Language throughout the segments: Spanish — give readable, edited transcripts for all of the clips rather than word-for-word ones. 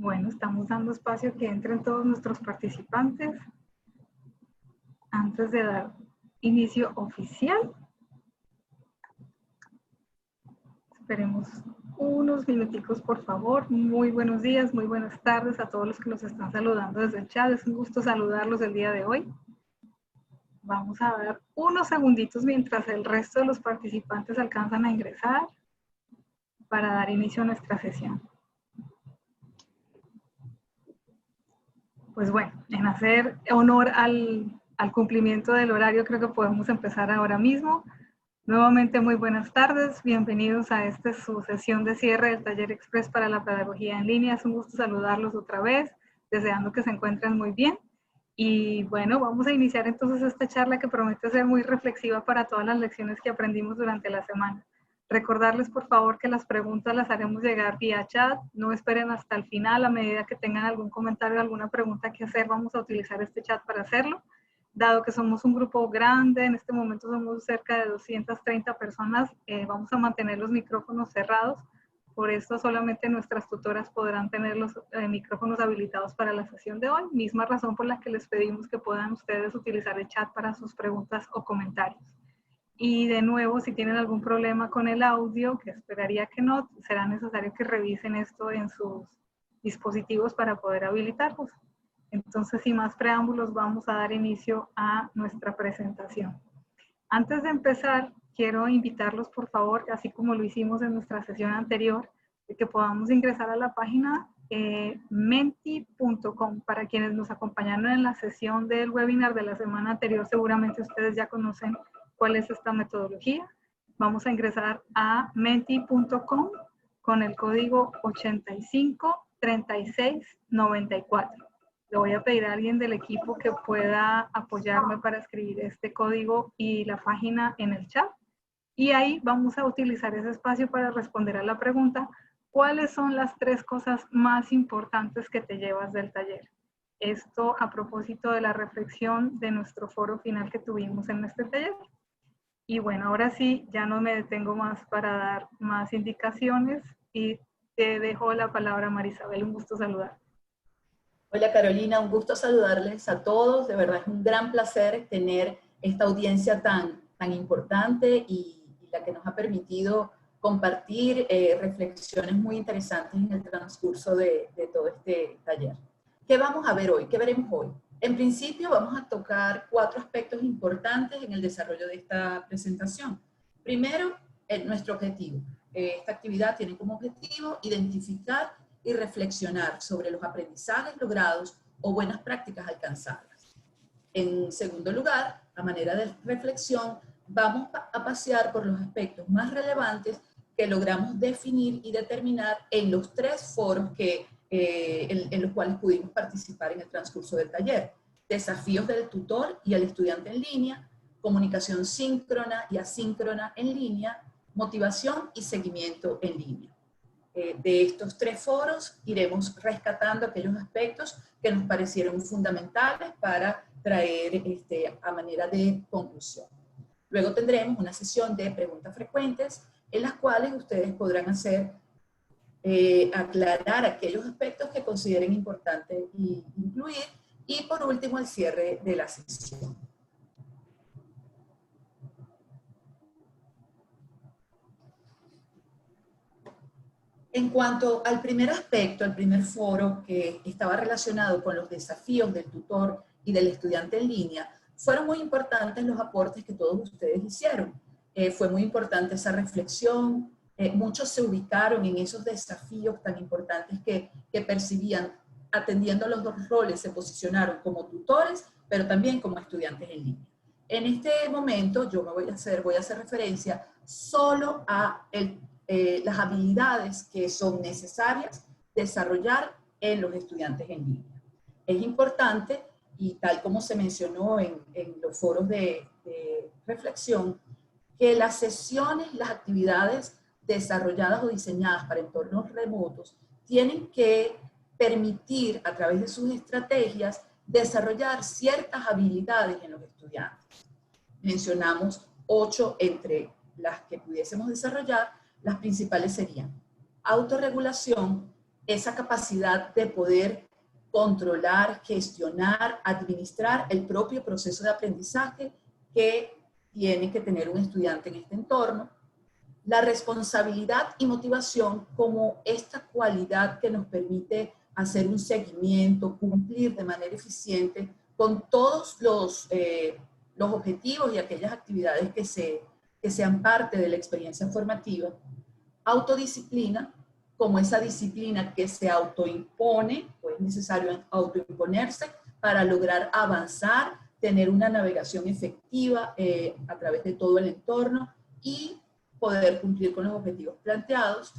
Bueno, estamos dando espacio a que entren todos nuestros participantes. Antes de dar inicio oficial, esperemos unos minuticos, por favor. Muy buenos días, muy buenas tardes a todos los que nos están saludando desde el chat. Es un gusto saludarlos el día de hoy. Vamos a dar unos segunditos mientras el resto de los participantes alcanzan a ingresar para dar inicio a nuestra sesión. Pues bueno, en hacer honor al cumplimiento del horario, creo que podemos empezar ahora mismo. Nuevamente, muy buenas tardes. Bienvenidos a esta su sesión de cierre del Taller Express para la Pedagogía en Línea. Es un gusto saludarlos otra vez, deseando que se encuentren muy bien. Y bueno, vamos a iniciar entonces esta charla que promete ser muy reflexiva para todas las lecciones que aprendimos durante la semana. Recordarles, por favor, que las preguntas las haremos llegar vía chat. No esperen hasta el final. A medida que tengan algún comentario, alguna pregunta que hacer, vamos a utilizar este chat para hacerlo. Dado que somos un grupo grande, en este momento somos cerca de 230 personas, vamos a mantener los micrófonos cerrados. Por esto solamente nuestras tutoras podrán tener los micrófonos habilitados para la sesión de hoy. Misma razón por la que les pedimos que puedan ustedes utilizar el chat para sus preguntas o comentarios. Y de nuevo, si tienen algún problema con el audio, que esperaría que no, será necesario que revisen esto en sus dispositivos para poder habilitarlos. Entonces, sin más preámbulos, vamos a dar inicio a nuestra presentación. Antes de empezar, quiero invitarlos, por favor, así como lo hicimos en nuestra sesión anterior, de que podamos ingresar a la página menti.com. Para quienes nos acompañaron en la sesión del webinar de la semana anterior, seguramente ustedes ya conocen cuál es esta metodología. Vamos a ingresar a menti.com con el código 853694. Le voy a pedir a alguien del equipo que pueda apoyarme para escribir este código y la página en el chat. Y ahí vamos a utilizar ese espacio para responder a la pregunta, ¿cuáles son las 3 cosas más importantes que te llevas del taller? Esto a propósito de la reflexión de nuestro foro final que tuvimos en este taller. Y bueno, ahora sí, ya no me detengo más para dar más indicaciones y te dejo la palabra, Marisabel. Un gusto saludar. Hola Carolina, un gusto saludarles a todos. De verdad es un gran placer tener esta audiencia tan importante y la que nos ha permitido compartir reflexiones muy interesantes en el transcurso de todo este taller. ¿Qué vamos a ver hoy? ¿Qué veremos hoy? En principio vamos a tocar 4 aspectos importantes en el desarrollo de esta presentación. Primero, nuestro objetivo. Esta actividad tiene como objetivo identificar y reflexionar sobre los aprendizajes logrados o buenas prácticas alcanzadas. En segundo lugar, a manera de reflexión, vamos a pasear por los aspectos más relevantes que logramos definir y determinar en los 3 foros en los cuales pudimos participar en el transcurso del taller. Desafíos del tutor y el estudiante en línea, comunicación síncrona y asíncrona en línea, motivación y seguimiento en línea. De estos 3 foros iremos rescatando aquellos aspectos que nos parecieron fundamentales para traer a manera de conclusión. Luego tendremos una sesión de preguntas frecuentes en las cuales ustedes podrán aclarar aquellos aspectos que consideren importantes incluir, y por último el cierre de la sesión. En cuanto al primer aspecto, al primer foro que estaba relacionado con los desafíos del tutor y del estudiante en línea, fueron muy importantes los aportes que todos ustedes hicieron. Fue muy importante esa reflexión, muchos se ubicaron en esos desafíos tan importantes que percibían, atendiendo los 2 roles, se posicionaron como tutores, pero también como estudiantes en línea. En este momento yo voy a hacer referencia solo a las habilidades que son necesarias desarrollar en los estudiantes en línea. Es importante, y tal como se mencionó en los foros de reflexión, que las sesiones, las actividades desarrolladas o diseñadas para entornos remotos tienen que permitir, a través de sus estrategias, desarrollar ciertas habilidades en los estudiantes. Mencionamos 8 entre las que pudiésemos desarrollar. Las principales serían autorregulación, esa capacidad de poder controlar, gestionar, administrar el propio proceso de aprendizaje que tiene que tener un estudiante en este entorno. La responsabilidad y motivación como esta cualidad que nos permite hacer un seguimiento, cumplir de manera eficiente con todos los objetivos y aquellas actividades que sean parte de la experiencia formativa. Autodisciplina, como esa disciplina que se autoimpone, pues es necesario autoimponerse para lograr avanzar, tener una navegación efectiva a través de todo el entorno y poder cumplir con los objetivos planteados.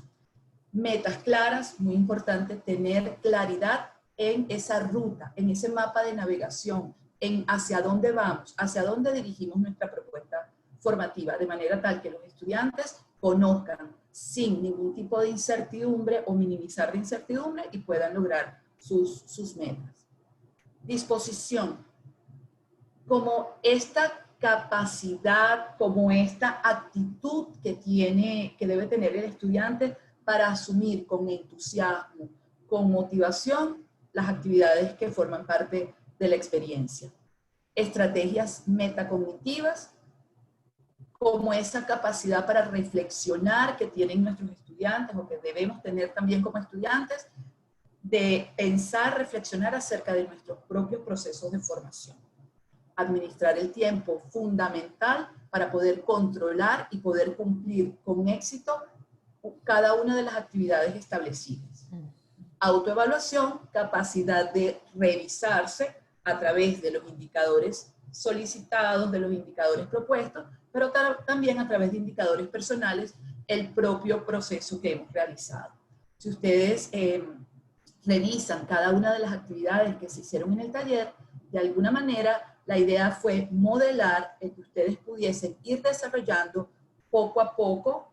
Metas claras, muy importante tener claridad en esa ruta, en ese mapa de navegación, en hacia dónde vamos, hacia dónde dirigimos nuestra propuesta formativa, de manera tal que los estudiantes conozcan sin ningún tipo de incertidumbre o minimizar la incertidumbre y puedan lograr sus metas. Disposición. Como esta capacidad, como esta actitud que debe tener el estudiante para asumir con entusiasmo, con motivación, las actividades que forman parte de la experiencia. Estrategias metacognitivas, como esa capacidad para reflexionar que tienen nuestros estudiantes o que debemos tener también como estudiantes, de pensar, reflexionar acerca de nuestros propios procesos de formación. Administrar el tiempo, fundamental para poder controlar y poder cumplir con éxito cada una de las actividades establecidas. Autoevaluación, capacidad de revisarse a través de los indicadores solicitados, de los indicadores propuestos, pero también a través de indicadores personales, el propio proceso que hemos realizado. Si ustedes revisan cada una de las actividades que se hicieron en el taller, de alguna manera la idea fue modelar el que ustedes pudiesen ir desarrollando poco a poco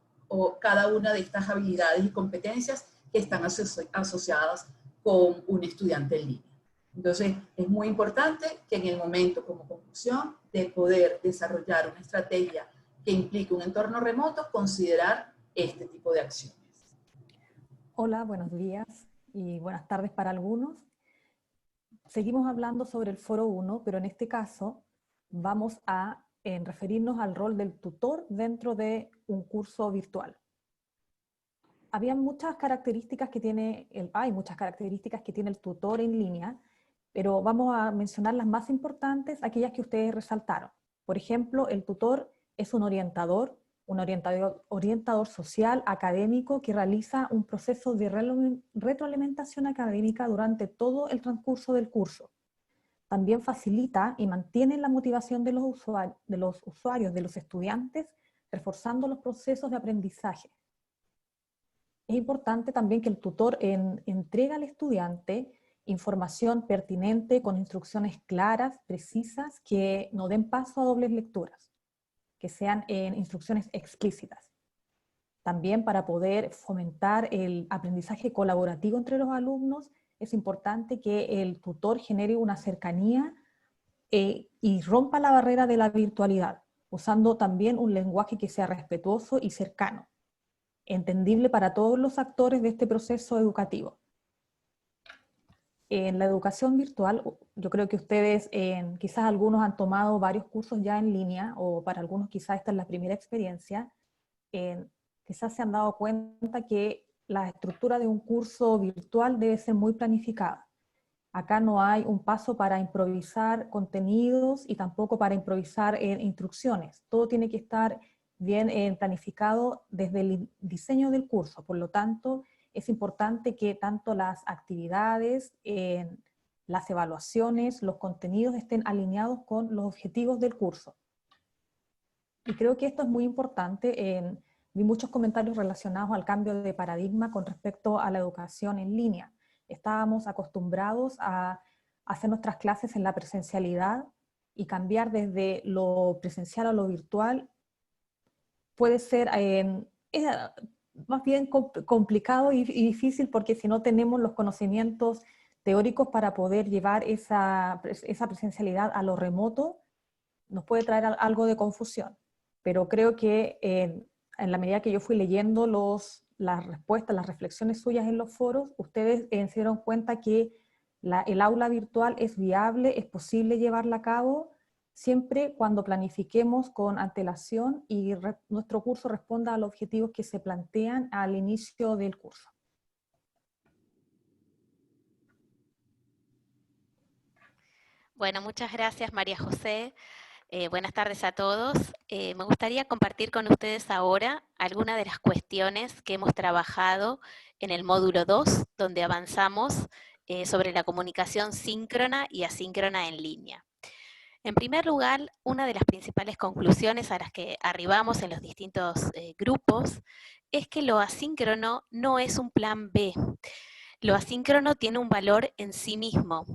cada una de estas habilidades y competencias que están asociadas con un estudiante en línea. Entonces, es muy importante que en el momento, como conclusión, de poder desarrollar una estrategia que implique un entorno remoto, considerar este tipo de acciones. Hola, buenos días y buenas tardes para algunos. Seguimos hablando sobre el foro 1, pero en este caso vamos a referirnos al rol del tutor dentro de un curso virtual. Hay muchas características que tiene el tutor en línea, pero vamos a mencionar las más importantes, aquellas que ustedes resaltaron. Por ejemplo, el tutor es un orientador social, académico, que realiza un proceso de retroalimentación académica durante todo el transcurso del curso. También facilita y mantiene la motivación de los usuarios, de los estudiantes, reforzando los procesos de aprendizaje. Es importante también que el tutor entregue al estudiante información pertinente con instrucciones claras, precisas, que no den paso a dobles lecturas, que sean instrucciones explícitas. También para poder fomentar el aprendizaje colaborativo entre los alumnos, es importante que el tutor genere una cercanía y rompa la barrera de la virtualidad, usando también un lenguaje que sea respetuoso y cercano, entendible para todos los actores de este proceso educativo. En la educación virtual, yo creo que ustedes, quizás algunos han tomado varios cursos ya en línea, o para algunos quizás esta es la primera experiencia, quizás se han dado cuenta que la estructura de un curso virtual debe ser muy planificada. Acá no hay un paso para improvisar contenidos y tampoco para improvisar instrucciones. Todo tiene que estar bien planificado desde el diseño del curso. Por lo tanto, es importante que tanto las actividades, las evaluaciones, los contenidos estén alineados con los objetivos del curso. Y creo que esto es muy importante. Vi muchos comentarios relacionados al cambio de paradigma con respecto a la educación en línea. Estábamos acostumbrados a hacer nuestras clases en la presencialidad, y cambiar desde lo presencial a lo virtual puede ser más bien complicado y difícil, porque si no tenemos los conocimientos teóricos para poder llevar esa presencialidad a lo remoto, nos puede traer algo de confusión. Pero creo que en la medida que yo fui leyendo las respuestas, las reflexiones suyas en los foros, ustedes se dieron cuenta que el aula virtual es viable, es posible llevarla a cabo, siempre cuando planifiquemos con antelación y nuestro curso responda a los objetivos que se plantean al inicio del curso. Bueno, muchas gracias María José. Buenas tardes a todos. Me gustaría compartir con ustedes ahora algunas de las cuestiones que hemos trabajado en el módulo 2, donde avanzamos sobre la comunicación síncrona y asíncrona en línea. En primer lugar, una de las principales conclusiones a las que arribamos en los distintos grupos es que lo asíncrono no es un plan B. Lo asíncrono tiene un valor en sí mismo.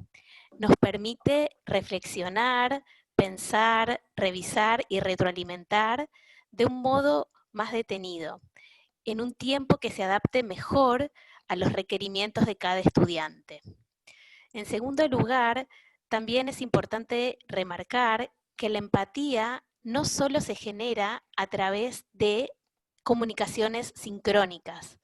Nos permite reflexionar, pensar, revisar y retroalimentar de un modo más detenido, en un tiempo que se adapte mejor a los requerimientos de cada estudiante. En segundo lugar, también es importante remarcar que la empatía no solo se genera a través de comunicaciones sincrónicas.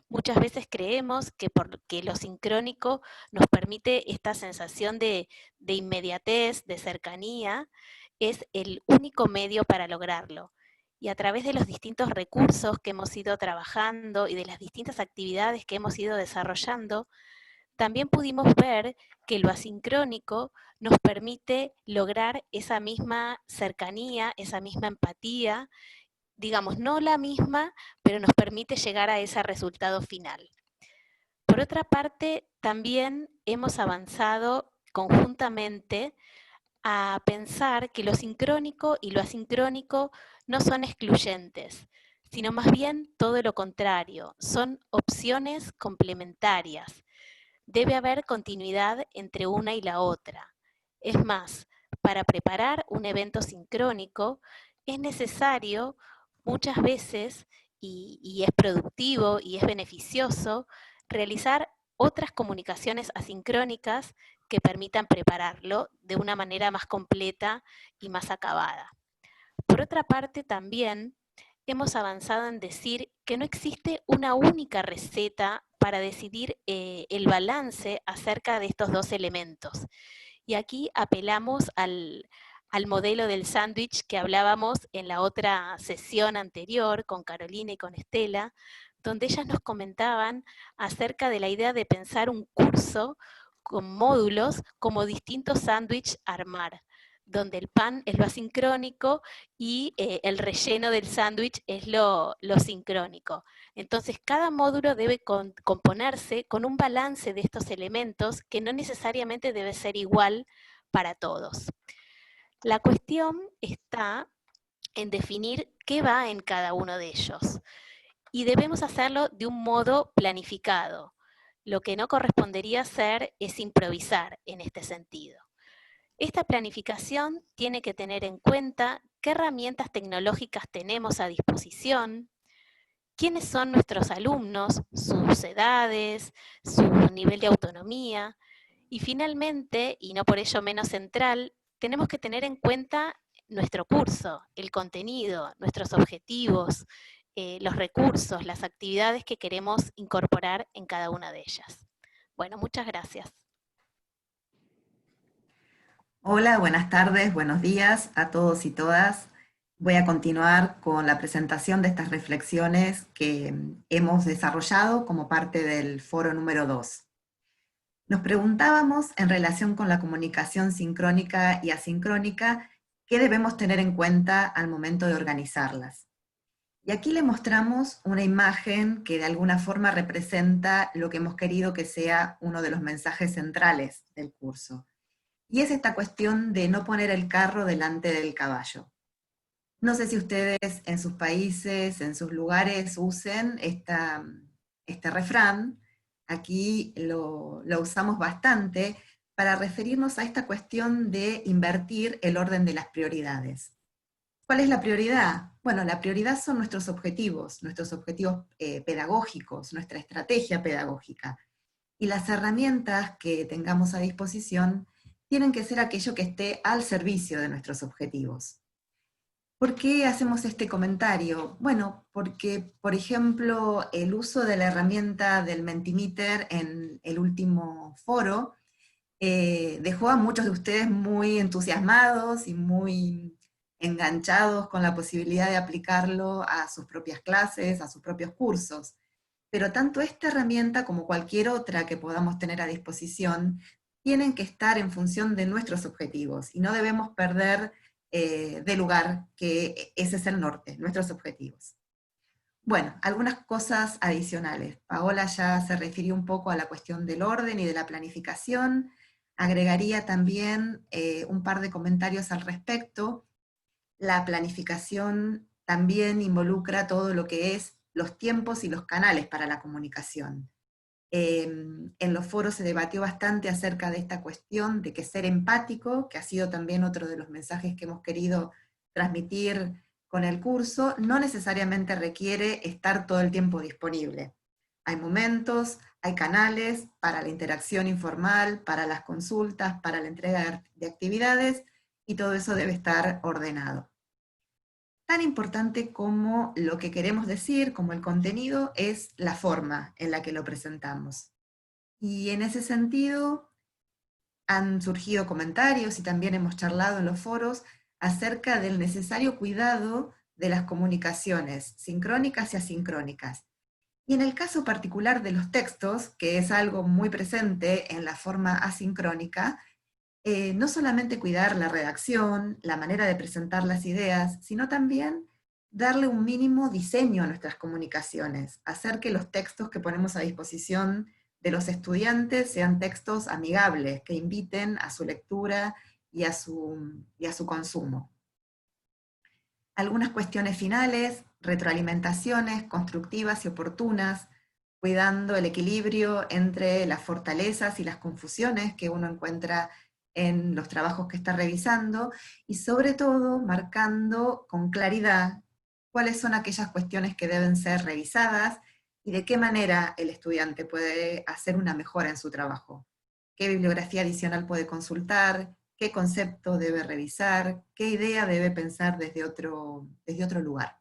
Muchas veces creemos que porque lo sincrónico nos permite esta sensación de inmediatez, de cercanía, es el único medio para lograrlo. Y a través de los distintos recursos que hemos ido trabajando y de las distintas actividades que hemos ido desarrollando, también pudimos ver que lo asincrónico nos permite lograr esa misma cercanía, esa misma empatía, digamos, no la misma, pero nos permite llegar a ese resultado final. Por otra parte, también hemos avanzado conjuntamente a pensar que lo sincrónico y lo asincrónico no son excluyentes, sino más bien todo lo contrario, son opciones complementarias. Debe haber continuidad entre una y la otra. Es más, para preparar un evento sincrónico es necesario muchas veces, y es productivo y es beneficioso, realizar otras comunicaciones asincrónicas que permitan prepararlo de una manera más completa y más acabada. Por otra parte, también hemos avanzado en decir que no existe una única receta para decidir el balance acerca de estos dos elementos. Y aquí apelamos al modelo del sándwich que hablábamos en la otra sesión anterior con Carolina y con Estela, donde ellas nos comentaban acerca de la idea de pensar un curso con módulos como distintos sándwiches a armar, donde el pan es lo asincrónico y el relleno del sándwich es lo sincrónico. Entonces, cada módulo debe componerse con un balance de estos elementos que no necesariamente debe ser igual para todos. La cuestión está en definir qué va en cada uno de ellos. Y debemos hacerlo de un modo planificado. Lo que no correspondería hacer es improvisar en este sentido. Esta planificación tiene que tener en cuenta qué herramientas tecnológicas tenemos a disposición, quiénes son nuestros alumnos, sus edades, su nivel de autonomía, y finalmente, y no por ello menos central, tenemos que tener en cuenta nuestro curso, el contenido, nuestros objetivos, los recursos, las actividades que queremos incorporar en cada una de ellas. Bueno, muchas gracias. Hola, buenas tardes, buenos días a todos y todas. Voy a continuar con la presentación de estas reflexiones que hemos desarrollado como parte del foro número 2. Nos preguntábamos en relación con la comunicación sincrónica y asincrónica, ¿qué debemos tener en cuenta al momento de organizarlas? Y aquí le mostramos una imagen que de alguna forma representa lo que hemos querido que sea uno de los mensajes centrales del curso. Y es esta cuestión de no poner el carro delante del caballo. No sé si ustedes en sus países, en sus lugares usen este refrán. Aquí lo usamos bastante para referirnos a esta cuestión de invertir el orden de las prioridades. ¿Cuál es la prioridad? Bueno, la prioridad son nuestros objetivos pedagógicos, nuestra estrategia pedagógica. Y las herramientas que tengamos a disposición tienen que ser aquello que esté al servicio de nuestros objetivos. ¿Por qué hacemos este comentario? Bueno, porque, por ejemplo, el uso de la herramienta del Mentimeter en el último foro dejó a muchos de ustedes muy entusiasmados y muy enganchados con la posibilidad de aplicarlo a sus propias clases, a sus propios cursos. Pero tanto esta herramienta como cualquier otra que podamos tener a disposición tienen que estar en función de nuestros objetivos y no debemos perder de lugar que ese es el norte, nuestros objetivos. Bueno, algunas cosas adicionales. Paola ya se refirió un poco a la cuestión del orden y de la planificación. Agregaría también un par de comentarios al respecto. La planificación también involucra todo lo que es los tiempos y los canales para la comunicación. En los foros se debatió bastante acerca de esta cuestión de que ser empático, que ha sido también otro de los mensajes que hemos querido transmitir con el curso, no necesariamente requiere estar todo el tiempo disponible. Hay momentos, hay canales para la interacción informal, para las consultas, para la entrega de actividades, y todo eso debe estar ordenado. Tan importante como lo que queremos decir, como el contenido, es la forma en la que lo presentamos. Y en ese sentido han surgido comentarios y también hemos charlado en los foros acerca del necesario cuidado de las comunicaciones sincrónicas y asincrónicas. Y en el caso particular de los textos, que es algo muy presente en la forma asincrónica, no solamente cuidar la redacción, la manera de presentar las ideas, sino también darle un mínimo diseño a nuestras comunicaciones, hacer que los textos que ponemos a disposición de los estudiantes sean textos amigables, que inviten a su lectura y a su consumo. Algunas cuestiones finales, retroalimentaciones constructivas y oportunas, cuidando el equilibrio entre las fortalezas y las confusiones que uno encuentra en los trabajos que está revisando, y sobre todo marcando con claridad cuáles son aquellas cuestiones que deben ser revisadas y de qué manera el estudiante puede hacer una mejora en su trabajo. Qué bibliografía adicional puede consultar, qué concepto debe revisar, qué idea debe pensar desde otro lugar.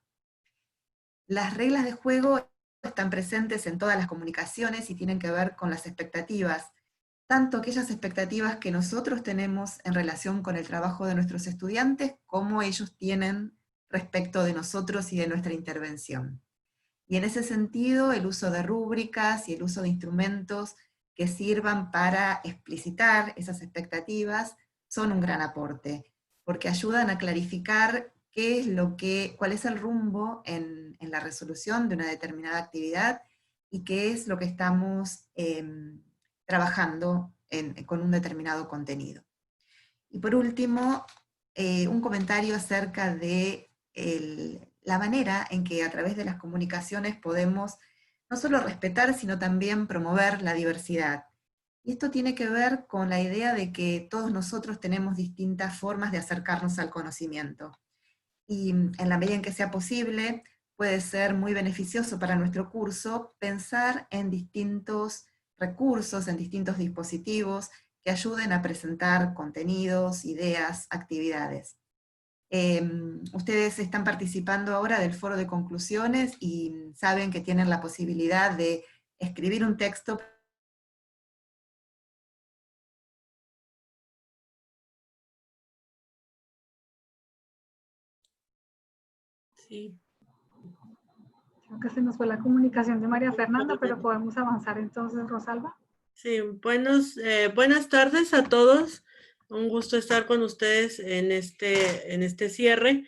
Las reglas de juego están presentes en todas las comunicaciones y tienen que ver con las expectativas, tanto aquellas expectativas que nosotros tenemos en relación con el trabajo de nuestros estudiantes, como ellos tienen respecto de nosotros y de nuestra intervención. Y en ese sentido, el uso de rúbricas y el uso de instrumentos que sirvan para explicitar esas expectativas son un gran aporte, porque ayudan a clarificar cuál es el rumbo en la resolución de una determinada actividad y qué es lo que estamos trabajando con un determinado contenido. Y por último, un comentario acerca de la manera en que a través de las comunicaciones podemos no solo respetar, sino también promover la diversidad. Y esto tiene que ver con la idea de que todos nosotros tenemos distintas formas de acercarnos al conocimiento. Y en la medida en que sea posible, puede ser muy beneficioso para nuestro curso pensar en distintos recursos, en distintos dispositivos que ayuden a presentar contenidos, ideas, actividades. Ustedes están participando ahora del foro de conclusiones y saben que tienen la posibilidad de escribir un texto. Sí. Creo que se nos fue la comunicación de María Fernanda, pero podemos avanzar entonces, Rosalba. Sí, buenas tardes a todos. Un gusto estar con ustedes en este cierre.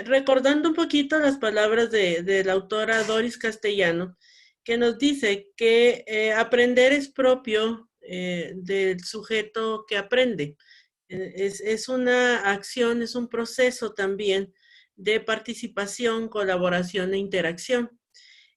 Recordando un poquito las palabras de la autora Doris Castellano, que nos dice que aprender es propio del sujeto que aprende. Es una acción, es un proceso también de participación, colaboración e interacción.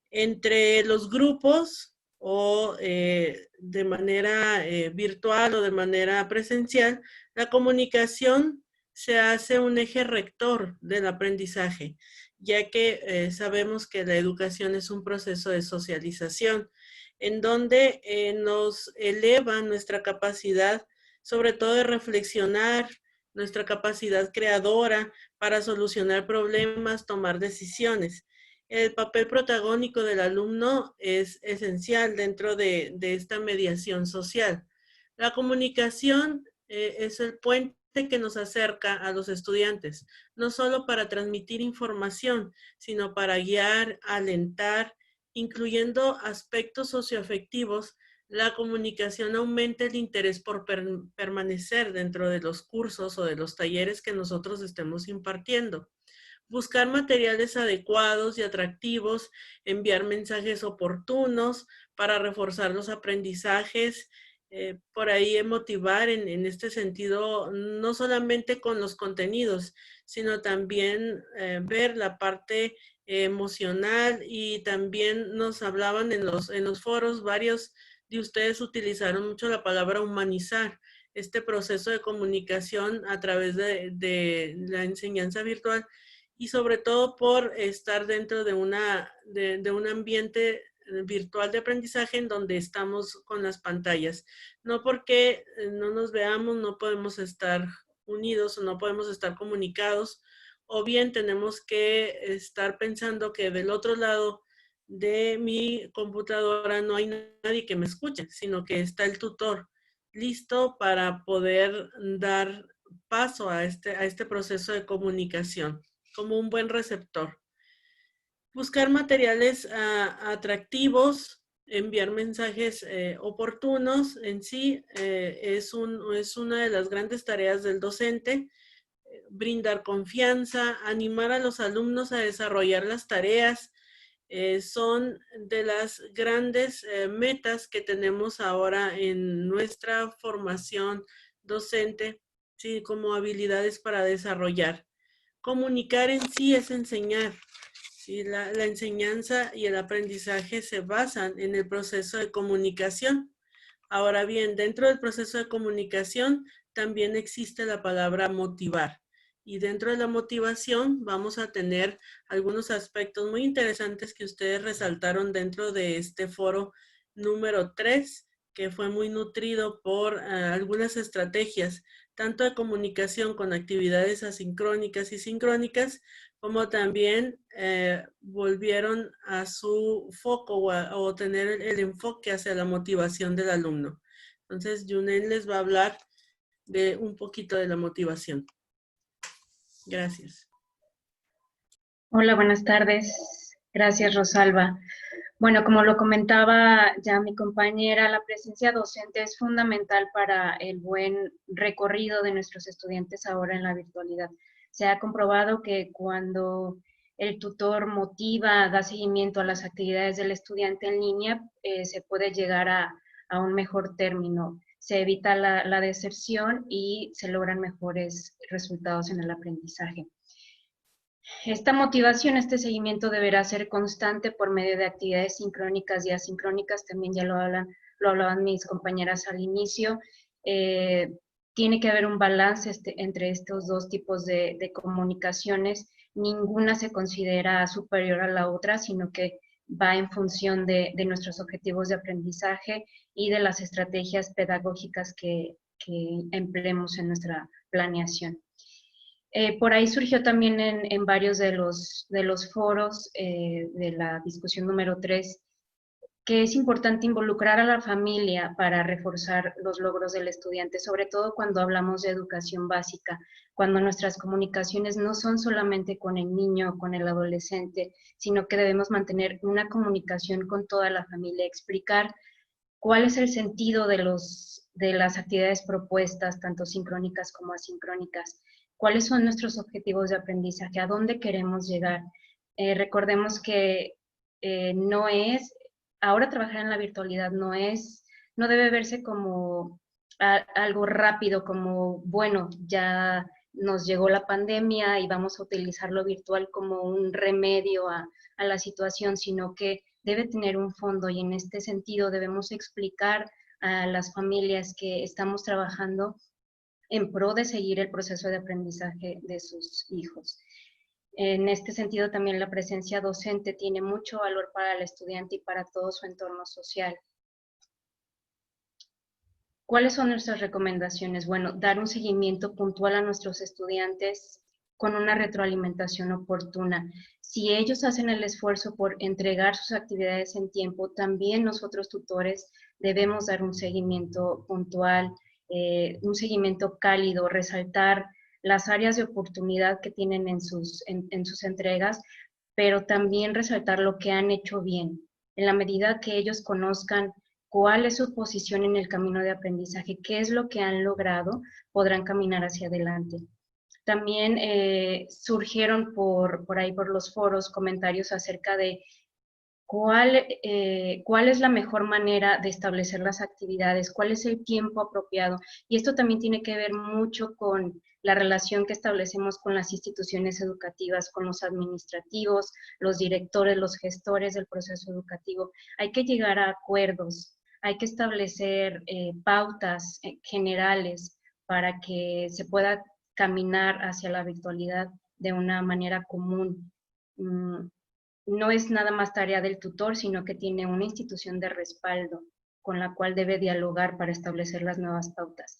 Entre los grupos o de manera virtual o de manera presencial, la comunicación se hace un eje rector del aprendizaje, ya que sabemos que la educación es un proceso de socialización, en donde nos eleva nuestra capacidad, sobre todo de reflexionar, nuestra capacidad creadora para solucionar problemas, tomar decisiones. El papel protagónico del alumno es esencial dentro de esta mediación social. La comunicación es el puente que nos acerca a los estudiantes, no solo para transmitir información, sino para guiar, alentar, incluyendo aspectos socioafectivos. La comunicación aumenta el interés por permanecer dentro de los cursos o de los talleres que nosotros estemos impartiendo. Buscar materiales adecuados y atractivos, enviar mensajes oportunos para reforzar los aprendizajes, por ahí motivar en este sentido, no solamente con los contenidos, sino también ver la parte emocional. Y también nos hablaban en los foros, varios de ustedes utilizaron mucho la palabra humanizar, este proceso de comunicación a través de la enseñanza virtual, y sobre todo por estar dentro de un ambiente virtual de aprendizaje en donde estamos con las pantallas. No porque no nos veamos, no podemos estar unidos o no podemos estar comunicados, o bien tenemos que estar pensando que del otro lado de mi computadora no hay nadie que me escuche, sino que está el tutor listo para poder dar paso a este proceso de comunicación como un buen receptor. Buscar materiales atractivos, enviar mensajes oportunos en sí es una de las grandes tareas del docente. Brindar confianza, animar a los alumnos a desarrollar las tareas, son de las grandes metas que tenemos ahora en nuestra formación docente, ¿sí? Como habilidades para desarrollar. Comunicar en sí es enseñar. ¿Sí? La enseñanza y el aprendizaje se basan en el proceso de comunicación. Ahora bien, dentro del proceso de comunicación también existe la palabra motivar. Y dentro de la motivación vamos a tener algunos aspectos muy interesantes que ustedes resaltaron dentro de este foro número 3, que fue muy nutrido por algunas estrategias, tanto de comunicación con actividades asincrónicas y sincrónicas, como también volvieron a su foco o tener el enfoque hacia la motivación del alumno. Entonces, Yunen les va a hablar de un poquito de la motivación. Gracias. Hola, buenas tardes. Gracias, Rosalba. Bueno, como lo comentaba ya mi compañera, la presencia docente es fundamental para el buen recorrido de nuestros estudiantes ahora en la virtualidad. Se ha comprobado que cuando el tutor motiva, da seguimiento a las actividades del estudiante en línea, se puede llegar a un mejor término. Se evita la deserción y se logran mejores resultados en el aprendizaje. Esta motivación, este seguimiento deberá ser constante por medio de actividades sincrónicas y asincrónicas, también ya lo hablaban mis compañeras al inicio. Tiene que haber un balance entre estos dos tipos de comunicaciones. Ninguna se considera superior a la otra, sino que va en función de nuestros objetivos de aprendizaje y de las estrategias pedagógicas que empleemos en nuestra planeación. Por ahí surgió también en varios de los foros de la discusión número 3 que es importante involucrar a la familia para reforzar los logros del estudiante, sobre todo cuando hablamos de educación básica, cuando nuestras comunicaciones no son solamente con el niño o con el adolescente, sino que debemos mantener una comunicación con toda la familia, explicar cuál es el sentido de las actividades propuestas, tanto sincrónicas como asincrónicas, cuáles son nuestros objetivos de aprendizaje, a dónde queremos llegar. Recordemos que ahora trabajar en la virtualidad no debe verse como algo rápido, como, bueno, ya nos llegó la pandemia y vamos a utilizar lo virtual como un remedio a la situación, sino que debe tener un fondo, y en este sentido debemos explicar a las familias que estamos trabajando en pro de seguir el proceso de aprendizaje de sus hijos. En este sentido, también la presencia docente tiene mucho valor para el estudiante y para todo su entorno social. ¿Cuáles son nuestras recomendaciones? Bueno, dar un seguimiento puntual a nuestros estudiantes con una retroalimentación oportuna. Si ellos hacen el esfuerzo por entregar sus actividades en tiempo, también nosotros tutores debemos dar un seguimiento puntual, un seguimiento cálido, resaltar las áreas de oportunidad que tienen en sus entregas, pero también resaltar lo que han hecho bien. En la medida que ellos conozcan cuál es su posición en el camino de aprendizaje, qué es lo que han logrado, podrán caminar hacia adelante. También surgieron por ahí, por los foros, comentarios acerca de cuál es la mejor manera de establecer las actividades, cuál es el tiempo apropiado. Y esto también tiene que ver mucho con la relación que establecemos con las instituciones educativas, con los administrativos, los directores, los gestores del proceso educativo. Hay que llegar a acuerdos, hay que establecer pautas generales para que se pueda caminar hacia la virtualidad de una manera común. No es nada más tarea del tutor, sino que tiene una institución de respaldo con la cual debe dialogar para establecer las nuevas pautas.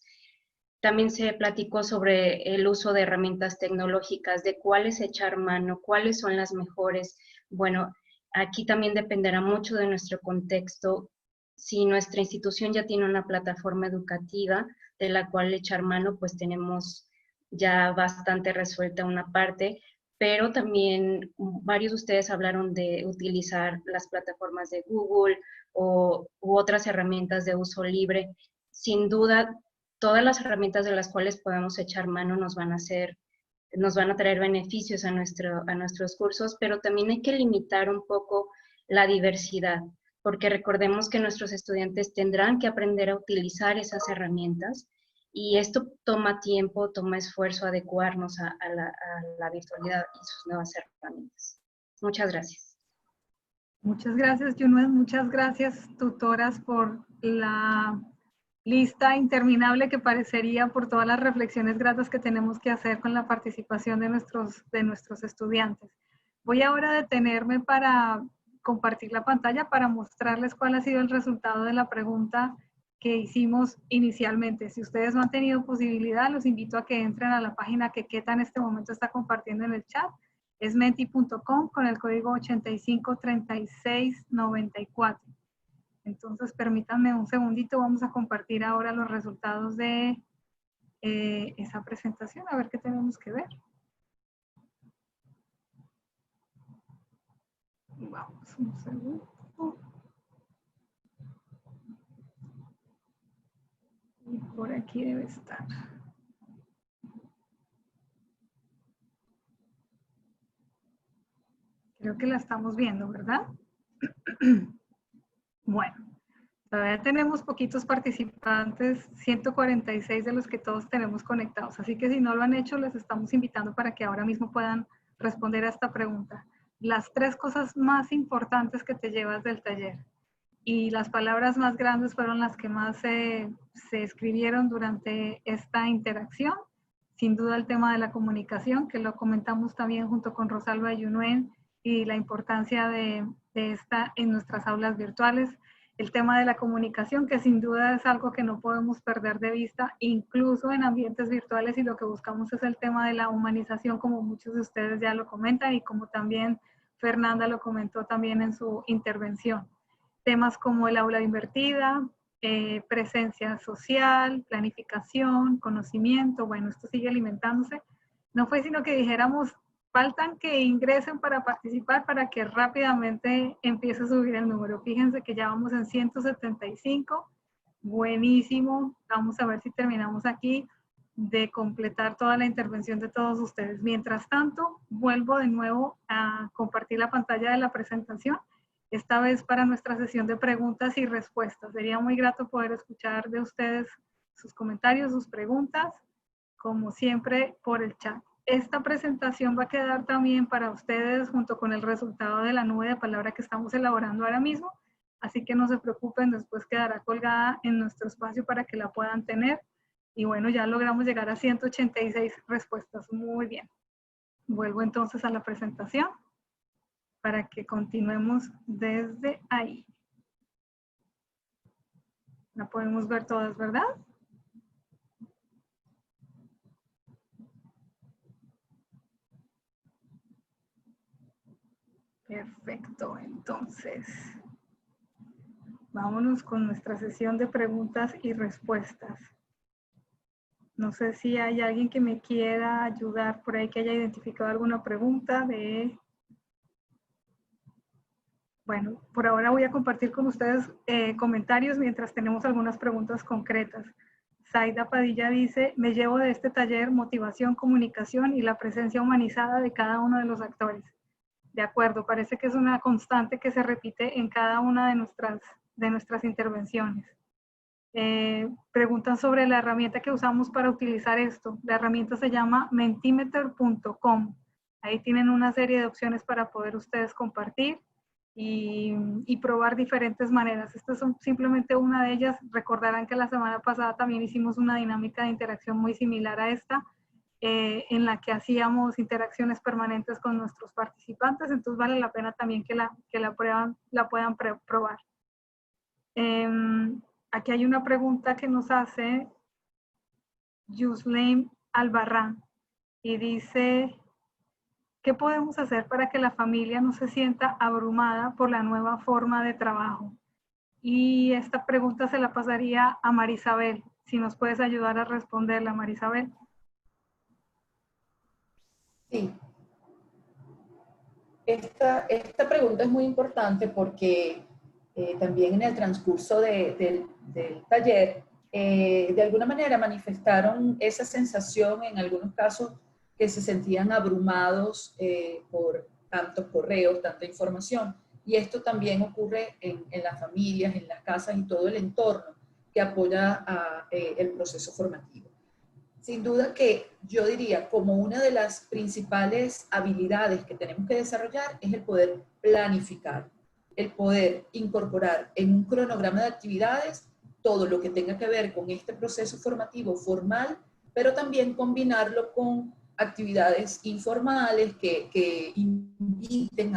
También se platicó sobre el uso de herramientas tecnológicas, de cuáles echar mano, cuáles son las mejores. Bueno, aquí también dependerá mucho de nuestro contexto. Si nuestra institución ya tiene una plataforma educativa de la cual echar mano, pues tenemos ya bastante resuelta una parte, pero también varios de ustedes hablaron de utilizar las plataformas de Google u otras herramientas de uso libre. Sin duda, todas las herramientas de las cuales podemos echar mano nos van a traer beneficios a nuestros cursos, pero también hay que limitar un poco la diversidad, porque recordemos que nuestros estudiantes tendrán que aprender a utilizar esas herramientas, y esto toma tiempo, toma esfuerzo adecuarnos a la virtualidad y sus nuevas herramientas. Muchas gracias. Muchas gracias, Yunus. Muchas gracias, tutoras, por la lista interminable que parecería, por todas las reflexiones gratas que tenemos que hacer con la participación de nuestros estudiantes. Voy ahora a detenerme para compartir la pantalla para mostrarles cuál ha sido el resultado de la pregunta que hicimos inicialmente. Si ustedes no han tenido posibilidad, los invito a que entren a la página que Keta en este momento está compartiendo en el chat. Es menti.com con el código 853694. Entonces, permítanme un segundito, vamos a compartir ahora los resultados de esa presentación, a ver qué tenemos que ver. Vamos un segundo. Y por aquí debe estar. Creo que la estamos viendo, ¿verdad? Bueno, todavía tenemos poquitos participantes, 146 de los que todos tenemos conectados. Así que si no lo han hecho, les estamos invitando para que ahora mismo puedan responder a esta pregunta. Las 3 cosas más importantes que te llevas del taller. Y las palabras más grandes fueron las que más se escribieron durante esta interacción. Sin duda el tema de la comunicación, que lo comentamos también junto con Rosalba y Yunuen, y la importancia de esta en nuestras aulas virtuales. El tema de la comunicación, que sin duda es algo que no podemos perder de vista, incluso en ambientes virtuales, y lo que buscamos es el tema de la humanización, como muchos de ustedes ya lo comentan, y como también Fernanda lo comentó también en su intervención. Temas como el aula invertida, presencia social, planificación, conocimiento, bueno, esto sigue alimentándose. No fue sino que dijéramos, faltan que ingresen para participar para que rápidamente empiece a subir el número. Fíjense que ya vamos en 175, buenísimo. Vamos a ver si terminamos aquí de completar toda la intervención de todos ustedes. Mientras tanto, vuelvo de nuevo a compartir la pantalla de la presentación, esta vez para nuestra sesión de preguntas y respuestas. Sería muy grato poder escuchar de ustedes sus comentarios, sus preguntas, como siempre por el chat. Esta presentación va a quedar también para ustedes junto con el resultado de la nube de palabra que estamos elaborando ahora mismo, así que no se preocupen, después quedará colgada en nuestro espacio para que la puedan tener. Y bueno, ya logramos llegar a 186 respuestas. Muy bien. Vuelvo entonces a la presentación para que continuemos desde ahí. La podemos ver todas, ¿verdad? Perfecto, entonces vámonos con nuestra sesión de preguntas y respuestas. No sé si hay alguien que me quiera ayudar por ahí, que haya identificado alguna pregunta de... Bueno, por ahora voy a compartir con ustedes comentarios mientras tenemos algunas preguntas concretas. Zaida Padilla dice, me llevo de este taller motivación, comunicación y la presencia humanizada de cada uno de los actores. De acuerdo, parece que es una constante que se repite en cada una de nuestras intervenciones. Preguntan sobre la herramienta que usamos para utilizar esto. La herramienta se llama mentimeter.com. Ahí tienen una serie de opciones para poder ustedes compartir y probar diferentes maneras. Estas son simplemente una de ellas. Recordarán que la semana pasada también hicimos una dinámica de interacción muy similar a esta, en la que hacíamos interacciones permanentes con nuestros participantes, entonces vale la pena también que la puedan probar. Aquí hay una pregunta que nos hace Yuslaim Albarrán y dice, ¿qué podemos hacer para que la familia no se sienta abrumada por la nueva forma de trabajo? Y esta pregunta se la pasaría a Marisabel, si nos puedes ayudar a responderla, Marisabel. Sí. Esta pregunta es muy importante porque también en el transcurso del taller, de alguna manera manifestaron esa sensación en algunos casos que se sentían abrumados por tantos correos, tanta información. Y esto también ocurre en las familias, en las casas y todo el entorno que apoya el proceso formativo. Sin duda que yo diría como una de las principales habilidades que tenemos que desarrollar es el poder planificar, el poder incorporar en un cronograma de actividades todo lo que tenga que ver con este proceso formativo formal, pero también combinarlo con actividades informales que inviten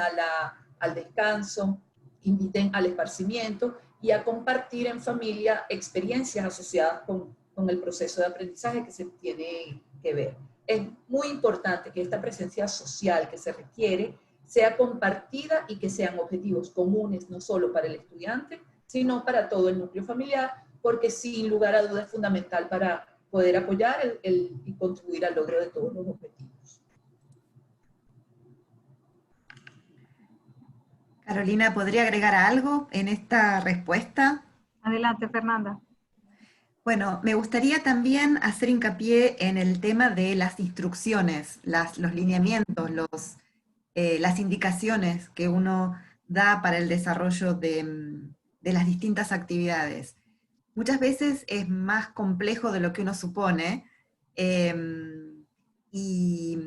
al descanso, inviten al esparcimiento y a compartir en familia experiencias asociadas con el proceso de aprendizaje que se tiene que ver. Es muy importante que esta presencia social que se requiere sea compartida y que sean objetivos comunes, no solo para el estudiante, sino para todo el núcleo familiar, porque sin lugar a dudas es fundamental para poder apoyar y contribuir al logro de todos los objetivos. Carolina, ¿podría agregar algo en esta respuesta? Adelante, Fernanda. Bueno, me gustaría también hacer hincapié en el tema de las instrucciones, los lineamientos, las indicaciones que uno da para el desarrollo de las distintas actividades. Muchas veces es más complejo de lo que uno supone, y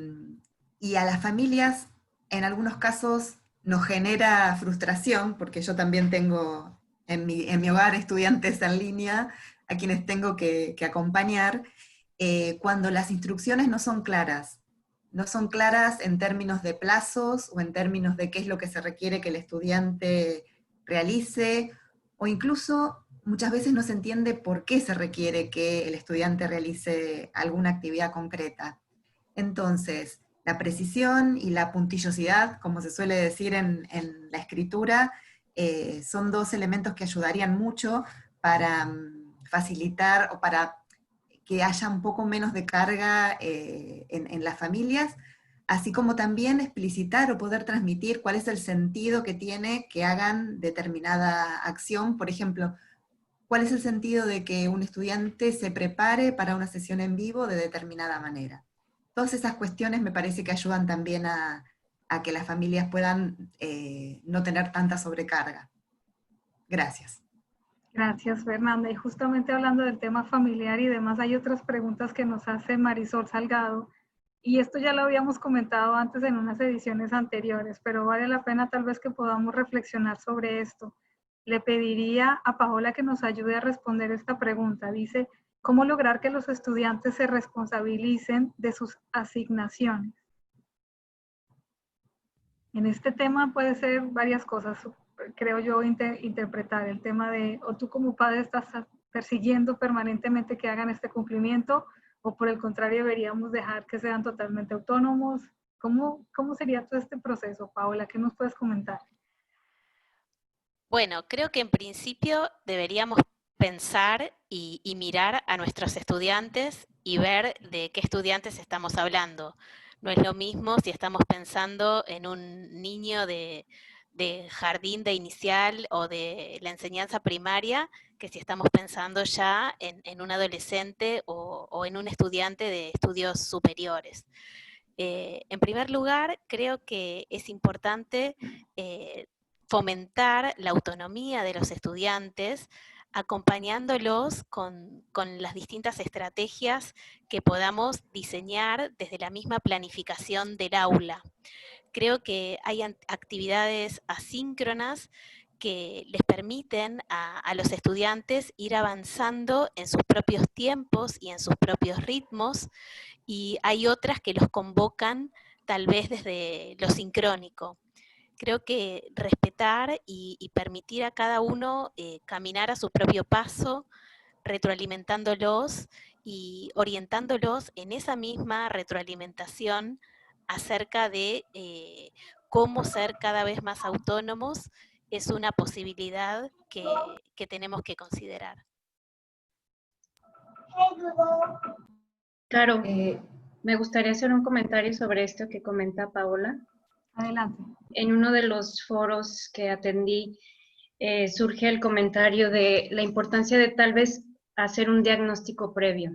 a las familias en algunos casos nos genera frustración, porque yo también tengo en mi hogar estudiantes en línea a quienes tengo que acompañar, cuando las instrucciones no son claras. No son claras en términos de plazos o en términos de qué es lo que se requiere que el estudiante realice, o incluso muchas veces no se entiende por qué se requiere que el estudiante realice alguna actividad concreta. Entonces, la precisión y la puntillosidad, como se suele decir en la escritura, son dos elementos que ayudarían mucho para facilitar o para que haya un poco menos de carga en las familias, así como también explicitar o poder transmitir cuál es el sentido que tiene que hagan determinada acción. Por ejemplo, cuál es el sentido de que un estudiante se prepare para una sesión en vivo de determinada manera. Todas esas cuestiones me parece que ayudan también a que las familias puedan no tener tanta sobrecarga. Gracias. Gracias, Fernanda. Y justamente hablando del tema familiar y demás, hay otras preguntas que nos hace Marisol Salgado. Y esto ya lo habíamos comentado antes en unas ediciones anteriores, pero vale la pena tal vez que podamos reflexionar sobre esto. Le pediría a Paola que nos ayude a responder esta pregunta. Dice, ¿cómo lograr que los estudiantes se responsabilicen de sus asignaciones? En este tema puede ser varias cosas, creo yo, interpretar el tema de, o tú como padre estás persiguiendo permanentemente que hagan este cumplimiento, o por el contrario deberíamos dejar que sean totalmente autónomos? ¿Cómo sería todo este proceso, Paola? ¿Qué nos puedes comentar? Bueno, creo que en principio deberíamos pensar y mirar a nuestros estudiantes y ver de qué estudiantes estamos hablando. No es lo mismo si estamos pensando en un niño de jardín de inicial o de la enseñanza primaria, que si estamos pensando ya en un adolescente o en un estudiante de estudios superiores. En primer lugar, creo que es importante fomentar la autonomía de los estudiantes, acompañándolos con las distintas estrategias que podamos diseñar desde la misma planificación del aula. Creo que hay actividades asíncronas que les permiten a los estudiantes ir avanzando en sus propios tiempos y en sus propios ritmos, y hay otras que los convocan tal vez desde lo sincrónico. Creo que respetar y permitir a cada uno caminar a su propio paso, retroalimentándolos y orientándolos en esa misma retroalimentación acerca de cómo ser cada vez más autónomos, es una posibilidad que tenemos que considerar. Claro, me gustaría hacer un comentario sobre esto que comenta Paola. Adelante. En uno de los foros que atendí, surge el comentario de la importancia de tal vez hacer un diagnóstico previo,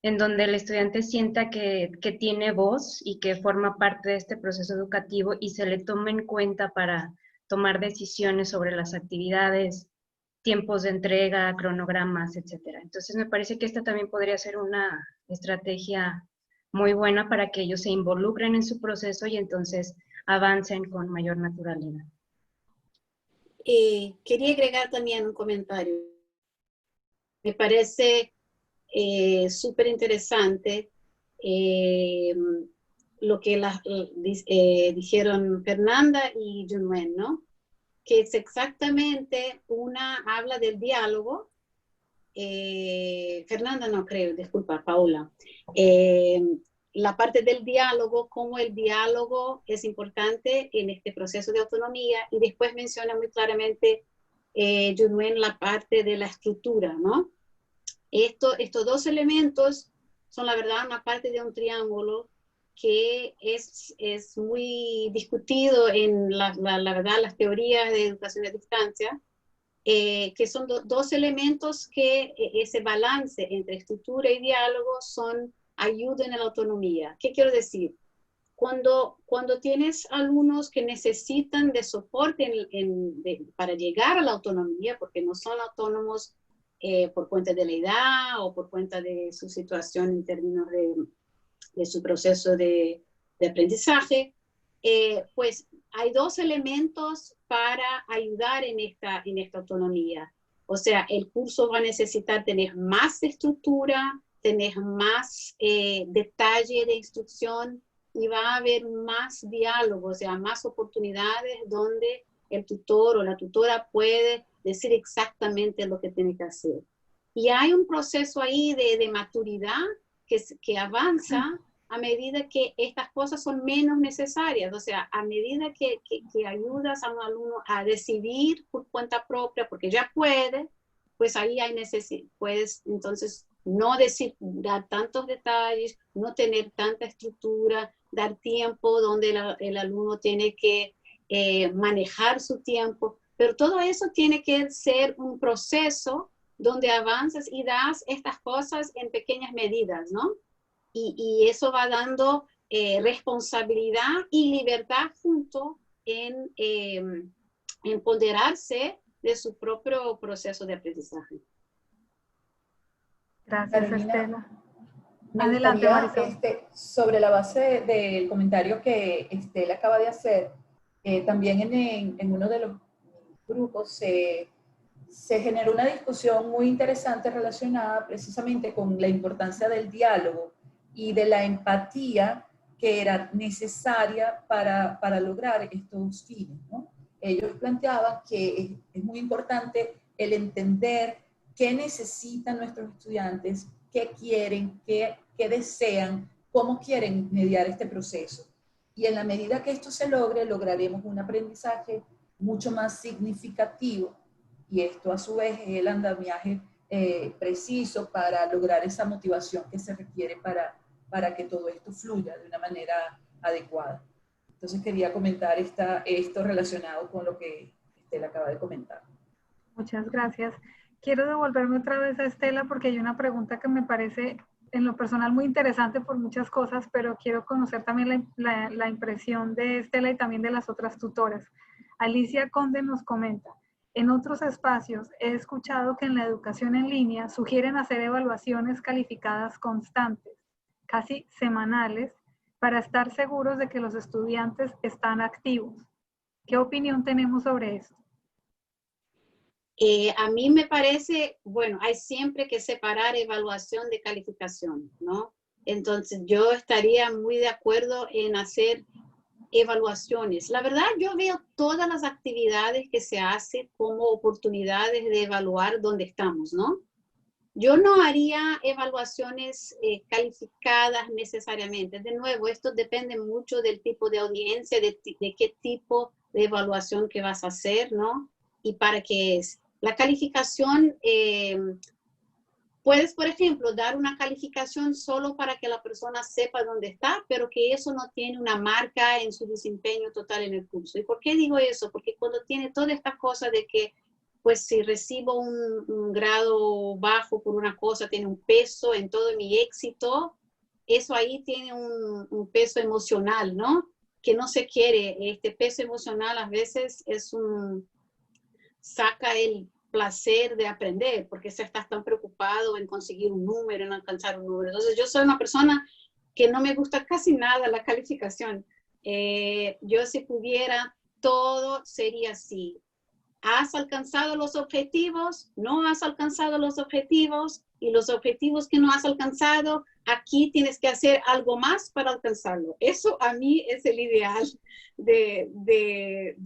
en donde el estudiante sienta que tiene voz y que forma parte de este proceso educativo y se le tome en cuenta para tomar decisiones sobre las actividades, tiempos de entrega, cronogramas, etc. Entonces me parece que esta también podría ser una estrategia muy buena para que ellos se involucren en su proceso y entonces avancen con mayor naturalidad. Quería agregar también un comentario. Me parece súper interesante lo que dijeron Fernanda y Junwen, ¿no? Que es exactamente una habla del diálogo. Fernanda no creo, disculpa, Paula. La parte del diálogo, cómo el diálogo es importante en este proceso de autonomía, y después menciona muy claramente Junwen la parte de la estructura, ¿no? Estos dos elementos son la verdad una parte de un triángulo que es muy discutido en la verdad las teorías de educación a distancia, que son dos elementos que ese balance entre estructura y diálogo ayudan en la autonomía. ¿Qué quiero decir? Cuando tienes alumnos que necesitan de soporte para llegar a la autonomía, porque no son autónomos por cuenta de la edad o por cuenta de su situación en términos de su proceso de aprendizaje, pues hay dos elementos para ayudar en esta autonomía. O sea, el curso va a necesitar tener más estructura, tener más detalle de instrucción, y va a haber más diálogo, o sea, más oportunidades donde el tutor o la tutora puede decir exactamente lo que tiene que hacer. Y hay un proceso ahí de maturidad que avanza a medida que estas cosas son menos necesarias. O sea, a medida que ayudas a un alumno a decidir por cuenta propia, porque ya puede, pues ahí hay puedes entonces no dar tantos detalles, no tener tanta estructura, dar tiempo donde el alumno tiene que manejar su tiempo, pero todo eso tiene que ser un proceso donde avanzas y das estas cosas en pequeñas medidas, ¿no? Y eso va dando responsabilidad y libertad junto en empoderarse de su propio proceso de aprendizaje. Gracias, Carolina, Estela. Me Adelante, gustaría, Marisol. sobre la base del comentario que Estela acaba de hacer, también en uno de los grupos se generó una discusión muy interesante relacionada precisamente con la importancia del diálogo y de la empatía que era necesaria para lograr estos fines, ¿no? Ellos planteaban que es muy importante el entender qué necesitan nuestros estudiantes, qué quieren, qué desean, cómo quieren mediar este proceso. Y en la medida que esto se logre, lograremos un aprendizaje mucho más significativo, y esto a su vez es el andamiaje preciso para lograr esa motivación que se requiere para que todo esto fluya de una manera adecuada. Entonces quería comentar esto relacionado con lo que Estela acaba de comentar. Muchas gracias. Quiero devolverme otra vez a Estela porque hay una pregunta que me parece en lo personal muy interesante por muchas cosas, pero quiero conocer también la impresión de Estela y también de las otras tutoras. Alicia Conde nos comenta, en otros espacios he escuchado que en la educación en línea sugieren hacer evaluaciones calificadas constantes, casi semanales, para estar seguros de que los estudiantes están activos. ¿Qué opinión tenemos sobre esto? A mí me parece, bueno, hay siempre que separar evaluación de calificación, ¿no? Entonces yo estaría muy de acuerdo en hacer evaluaciones. La verdad, yo veo todas las actividades que se hacen como oportunidades de evaluar dónde estamos, ¿no? Yo no haría evaluaciones calificadas necesariamente. De nuevo, esto depende mucho del tipo de audiencia, de qué tipo de evaluación que vas a hacer, ¿no? Y para qué es. La calificación, puedes, por ejemplo, dar una calificación solo para que la persona sepa dónde está, pero que eso no tiene una marca en su desempeño total en el curso. ¿Y por qué digo eso? Porque cuando tiene toda esta cosa de que, pues si recibo un grado bajo por una cosa, tiene un peso en todo mi éxito, eso ahí tiene un peso emocional, ¿no? Que no se quiere. Este peso emocional a veces saca el placer de aprender, porque se estás tan preocupado en conseguir un número, en alcanzar un número. Entonces yo soy una persona que no me gusta casi nada la calificación. Yo si pudiera, todo sería así. ¿Has alcanzado los objetivos? ¿No has alcanzado los objetivos? Y los objetivos que no has alcanzado, aquí tienes que hacer algo más para alcanzarlo. Eso a mí es el ideal de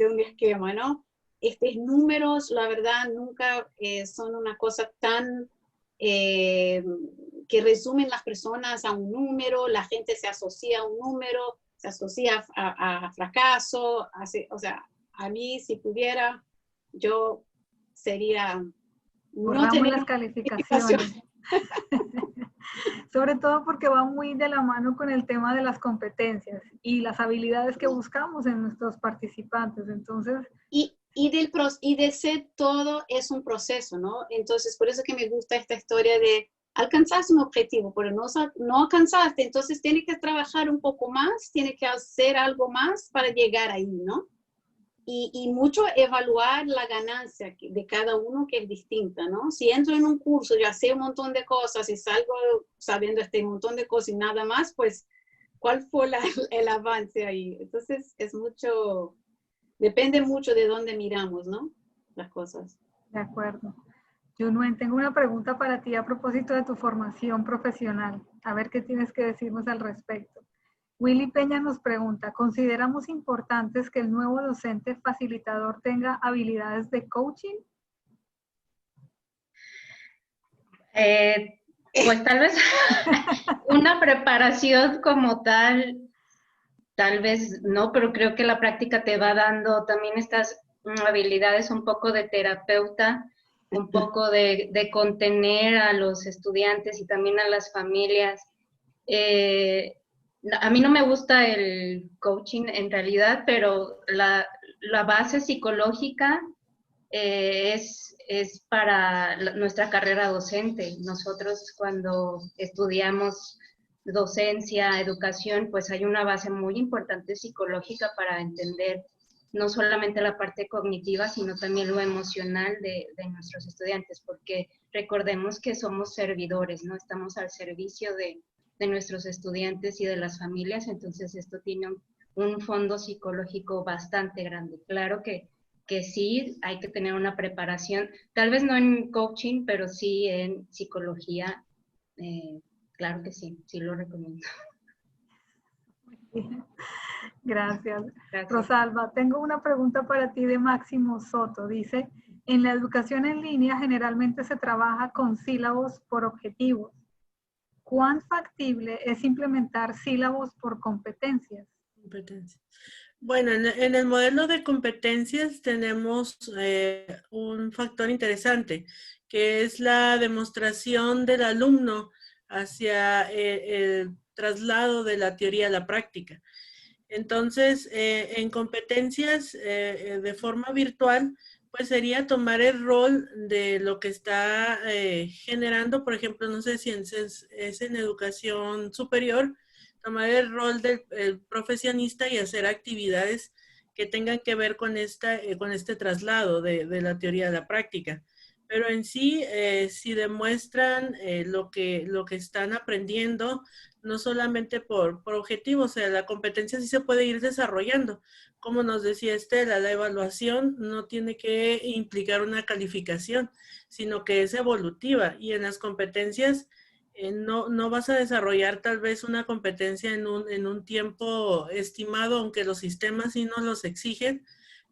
un esquema, ¿no? Estos números, la verdad, nunca son una cosa tan que resumen las personas a un número, la gente se asocia a un número, se asocia a fracaso, o sea, a mí si pudiera, yo sería... Borramos no las calificaciones. Sobre todo porque va muy de la mano con el tema de las competencias y las habilidades que buscamos en nuestros participantes. Entonces... Y de ser todo es un proceso, ¿no? Entonces, por eso que me gusta esta historia de alcanzaste un objetivo, pero no alcanzaste, entonces tienes que trabajar un poco más, tienes que hacer algo más para llegar ahí, ¿no? Y mucho evaluar la ganancia de cada uno, que es distinta, ¿no? Si entro en un curso, ya sé un montón de cosas y salgo sabiendo este montón de cosas y nada más, pues, ¿cuál fue el avance ahí? Entonces, depende mucho de dónde miramos, ¿no? Las cosas. De acuerdo. Yunuen, tengo una pregunta para ti a propósito de tu formación profesional. A ver qué tienes que decirnos al respecto. Willy Peña nos pregunta, ¿consideramos importantes que el nuevo docente facilitador tenga habilidades de coaching? Pues tal vez una preparación como tal vez no, pero creo que la práctica te va dando también estas habilidades un poco de terapeuta, un poco de contener a los estudiantes y también a las familias. A mí no me gusta el coaching en realidad, pero la base psicológica es para nuestra carrera docente. Nosotros cuando estudiamos docencia, educación, pues hay una base muy importante psicológica para entender no solamente la parte cognitiva, sino también lo emocional de nuestros estudiantes, porque recordemos que somos servidores, ¿no? Estamos al servicio de nuestros estudiantes y de las familias, entonces esto tiene un fondo psicológico bastante grande. Claro que sí hay que tener una preparación, tal vez no en coaching, pero sí en psicología. Claro que sí, sí lo recomiendo. Gracias. Rosalba, tengo una pregunta para ti de Máximo Soto. Dice, En la educación en línea generalmente se trabaja con sílabos por objetivos. ¿Cuán factible es implementar sílabos por competencias? Bueno, en el modelo de competencias tenemos un factor interesante, que es la demostración del alumno hacia el traslado de la teoría a la práctica. Entonces, en competencias de forma virtual, pues sería tomar el rol de lo que está generando, por ejemplo, no sé si es en educación superior, tomar el rol del profesionista y hacer actividades que tengan que ver con este traslado de la teoría a la práctica. Pero en sí, si demuestran lo que están aprendiendo, no solamente por objetivos, o sea, la competencia sí se puede ir desarrollando. Como nos decía Estela, la evaluación no tiene que implicar una calificación, sino que es evolutiva. Y en las competencias no vas a desarrollar tal vez una competencia en un tiempo estimado, aunque los sistemas sí nos los exigen,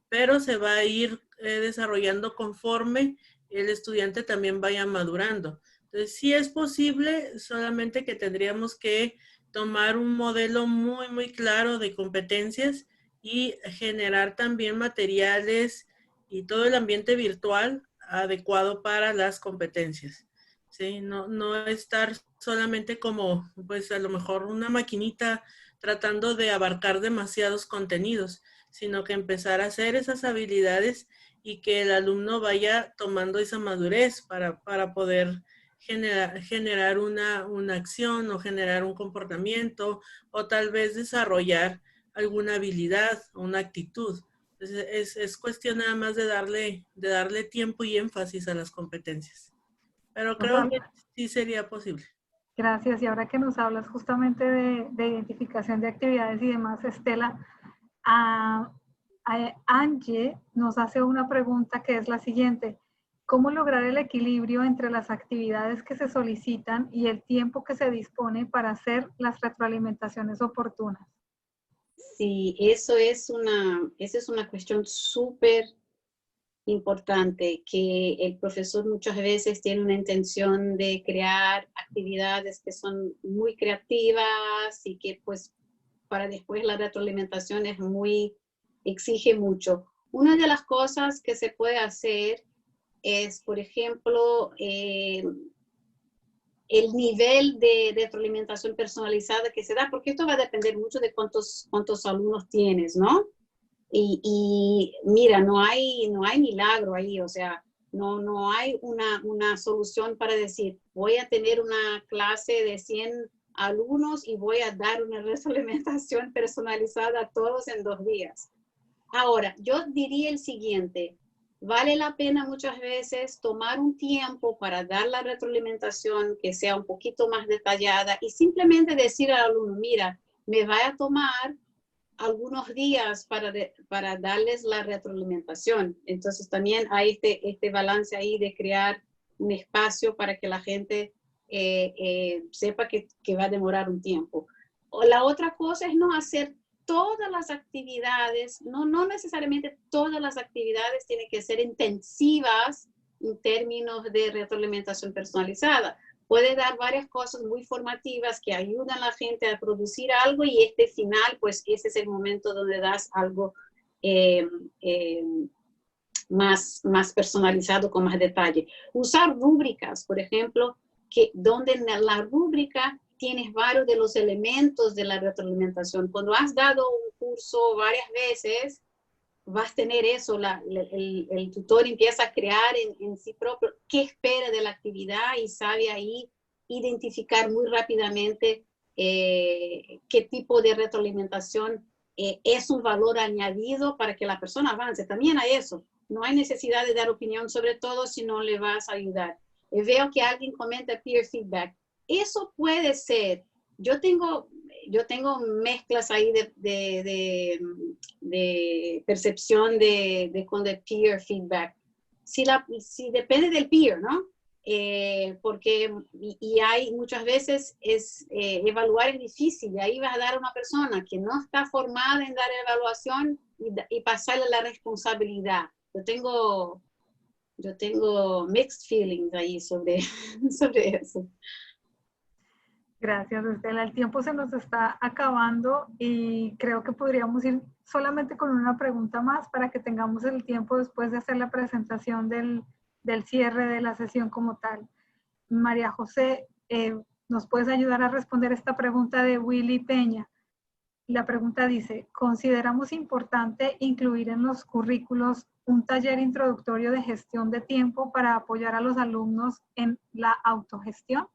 pero se va a ir desarrollando conforme el estudiante también vaya madurando. Entonces, sí es posible, solamente que tendríamos que tomar un modelo muy, muy claro de competencias y generar también materiales y todo el ambiente virtual adecuado para las competencias. ¿Sí? No estar solamente como, pues a lo mejor una maquinita tratando de abarcar demasiados contenidos, sino que empezar a hacer esas habilidades y que el alumno vaya tomando esa madurez para poder generar una acción o generar un comportamiento o tal vez desarrollar alguna habilidad o una actitud. Entonces, es cuestión nada más de darle tiempo y énfasis a las competencias. Pero creo que sí sería posible. Gracias. Y ahora que nos hablas justamente de identificación de actividades y demás, Estela, Angie nos hace una pregunta que es la siguiente. ¿Cómo lograr el equilibrio entre las actividades que se solicitan y el tiempo que se dispone para hacer las retroalimentaciones oportunas? Sí, esa es una cuestión súper importante, que el profesor muchas veces tiene una intención de crear actividades que son muy creativas y que pues para después la retroalimentación exige mucho. Una de las cosas que se puede hacer es, por ejemplo, el nivel de retroalimentación personalizada que se da, porque esto va a depender mucho de cuántos alumnos tienes, ¿no? Y mira, no hay milagro ahí, o sea, no hay una solución para decir, voy a tener una clase de 100 alumnos y voy a dar una retroalimentación personalizada a todos en 2 días. Ahora, yo diría el siguiente, vale la pena muchas veces tomar un tiempo para dar la retroalimentación que sea un poquito más detallada y simplemente decir al alumno, mira, me va a tomar algunos días para darles la retroalimentación. Entonces también hay este balance ahí de crear un espacio para que la gente sepa que va a demorar un tiempo. O la otra cosa es no hacer todas las actividades, no necesariamente todas las actividades tienen que ser intensivas en términos de retroalimentación personalizada. Puede dar varias cosas muy formativas que ayudan a la gente a producir algo y este final, pues ese es el momento donde das algo más personalizado, con más detalle. Usar rúbricas, por ejemplo, donde en la rúbrica tienes varios de los elementos de la retroalimentación. Cuando has dado un curso varias veces, vas a tener eso, el tutor empieza a crear en sí propio qué espera de la actividad y sabe ahí identificar muy rápidamente qué tipo de retroalimentación es un valor añadido para que la persona avance. También hay eso. No hay necesidad de dar opinión sobre todo si no le vas a ayudar. Veo que alguien comenta peer feedback. Eso puede ser. Yo tengo mezclas ahí de percepción con el peer feedback. Si depende del peer, ¿no? Porque hay muchas veces evaluar es difícil, y ahí vas a dar a una persona que no está formada en dar evaluación y pasarle la responsabilidad. Yo tengo yo tengo mixed feelings ahí sobre, sobre eso. Gracias, Estela. El tiempo se nos está acabando y creo que podríamos ir solamente con una pregunta más para que tengamos el tiempo después de hacer la presentación del cierre de la sesión como tal. María José, ¿nos puedes ayudar a responder esta pregunta de Willy Peña? La pregunta dice, ¿consideramos importante incluir en los currículos un taller introductorio de gestión de tiempo para apoyar a los alumnos en la autogestión?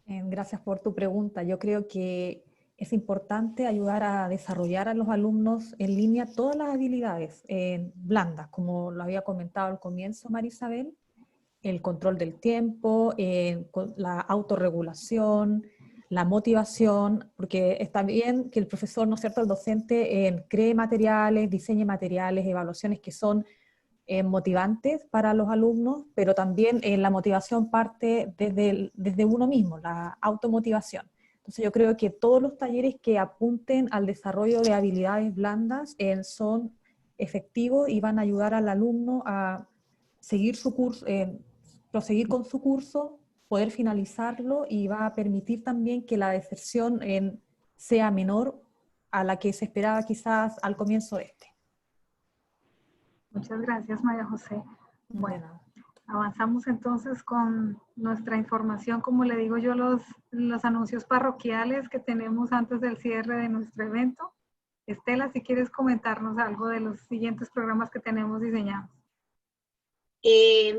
Gracias por tu pregunta. Yo creo que es importante ayudar a desarrollar a los alumnos en línea todas las habilidades blandas, como lo había comentado al comienzo Marisabel, el control del tiempo, la autorregulación, la motivación, porque está bien que el profesor, ¿no es cierto?, el docente cree materiales, diseñe materiales, evaluaciones que son motivantes para los alumnos, pero también la motivación parte desde uno mismo, la automotivación. Entonces yo creo que todos los talleres que apunten al desarrollo de habilidades blandas son efectivos y van a ayudar al alumno a seguir su curso, proseguir con su curso, poder finalizarlo, y va a permitir también que la deserción sea menor a la que se esperaba quizás al comienzo de este. Muchas gracias, María José. Bueno, avanzamos entonces con nuestra información, como le digo yo, los anuncios parroquiales que tenemos antes del cierre de nuestro evento. Estela, si quieres comentarnos algo de los siguientes programas que tenemos diseñados.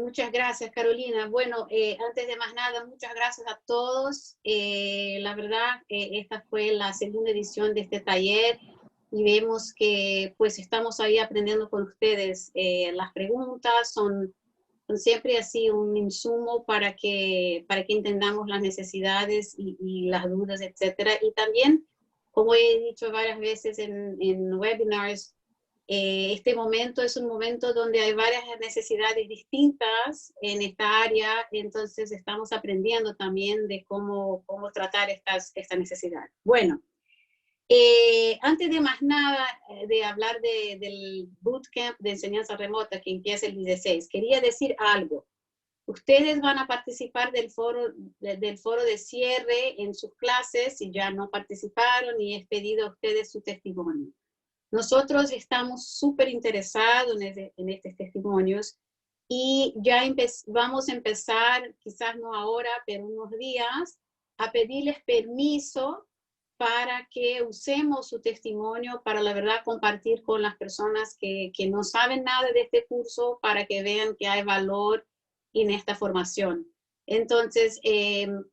Muchas gracias, Carolina. Bueno, antes de más nada, muchas gracias a todos. La verdad, esta fue la segunda edición de este taller y vemos que pues estamos ahí aprendiendo con ustedes. Las preguntas son siempre así un insumo para que entendamos las necesidades y las dudas, etcétera. Y también, como he dicho varias veces en webinars, este momento es un momento donde hay varias necesidades distintas en esta área, entonces estamos aprendiendo también de cómo tratar estas necesidades. Bueno, antes de más nada, de hablar del bootcamp de enseñanza remota que empieza el 16, quería decir algo. Ustedes van a participar del foro de cierre en sus clases, si ya no participaron, y he pedido a ustedes su testimonio. Nosotros estamos súper interesados en estos testimonios y ya vamos a empezar, quizás no ahora, pero unos días, a pedirles permiso para que usemos su testimonio para, la verdad, compartir con las personas que no saben nada de este curso, para que vean que hay valor en esta formación. Entonces,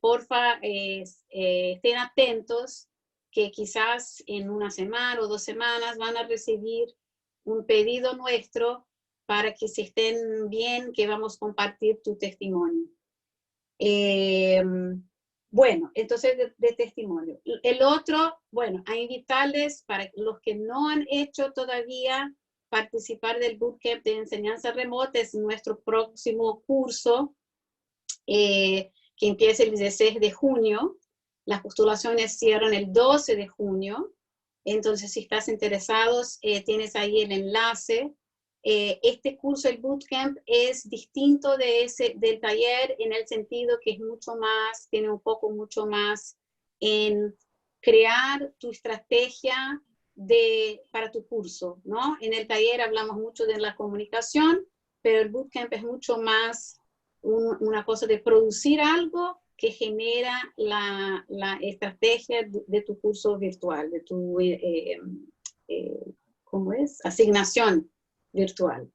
porfa, estén atentos, que quizás en una semana o 2 semanas van a recibir un pedido nuestro para que se estén bien, que vamos a compartir tu testimonio. Bueno, entonces de testimonio. El otro, bueno, a invitarles para los que no han hecho todavía participar del bootcamp de enseñanza remota, es nuestro próximo curso que empieza el 16 de junio. Las postulaciones cierran el 12 de junio. Entonces, si estás interesados, tienes ahí el enlace. Este curso, el bootcamp, es distinto del taller en el sentido que es mucho más, tiene un poco mucho más en crear tu estrategia para tu curso, ¿no? En el taller hablamos mucho de la comunicación, pero el bootcamp es mucho más una cosa de producir algo que genera la estrategia de tu curso virtual, de tu, ¿cómo es? Asignación virtual.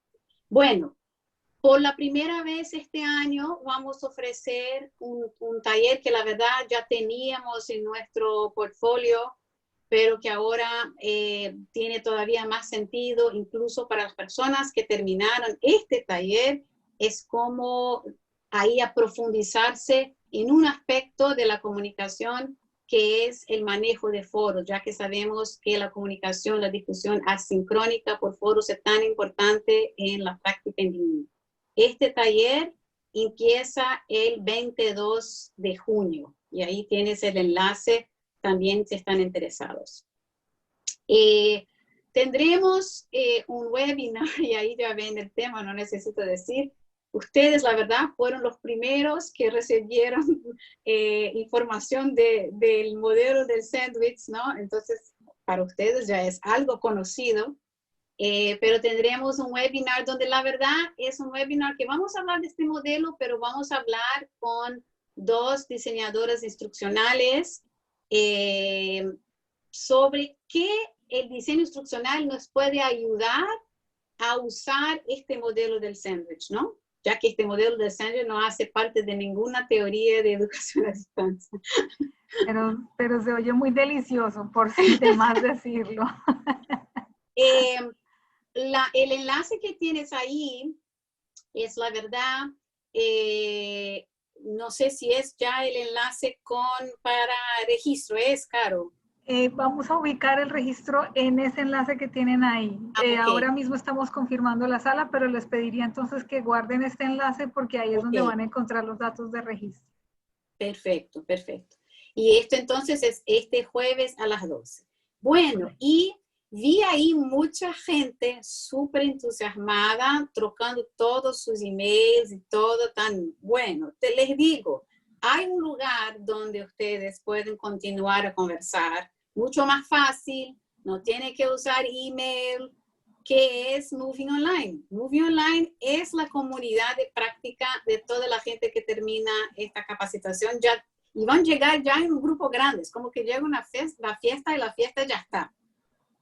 Bueno, por la primera vez este año vamos a ofrecer un taller que la verdad ya teníamos en nuestro portfolio, pero que ahora tiene todavía más sentido, incluso para las personas que terminaron este taller, es como ahí a profundizarse en un aspecto de la comunicación que es el manejo de foros, ya que sabemos que la comunicación, la discusión asincrónica por foros es tan importante en la práctica en línea. Este taller empieza el 22 de junio y ahí tienes el enlace también si están interesados. Tendremos un webinar, y ahí ya ven el tema, no necesito decir, Ustedes, la verdad, fueron los primeros que recibieron información del modelo del sándwich, ¿no? Entonces, para ustedes ya es algo conocido, pero tendremos un webinar donde la verdad es un webinar que vamos a hablar de este modelo, pero vamos a hablar con 2 diseñadoras instruccionales sobre qué el diseño instruccional nos puede ayudar a usar este modelo del sándwich, ¿no? Ya que este modelo del sándwich no hace parte de ninguna teoría de educación a distancia. Pero se oye muy delicioso, por si de más decirlo. El enlace que tienes ahí es, la verdad, no sé si es ya el enlace para registro, ¿es, Caro? Vamos a ubicar el registro en ese enlace que tienen ahí. Okay. Ahora mismo estamos confirmando la sala, pero les pediría entonces que guarden este enlace porque ahí es donde van a encontrar los datos de registro. Perfecto, perfecto. Y esto entonces es este jueves a las 12. Bueno, y vi ahí mucha gente súper entusiasmada, trocando todos sus emails y todo tan bueno. Les digo, hay un lugar donde ustedes pueden continuar a conversar, mucho más fácil, no tiene que usar email, que es Moving Online. Moving Online es la comunidad de práctica de toda la gente que termina esta capacitación ya, y van a llegar ya en un grupo grande, es como que llega una fiesta, y la fiesta ya está,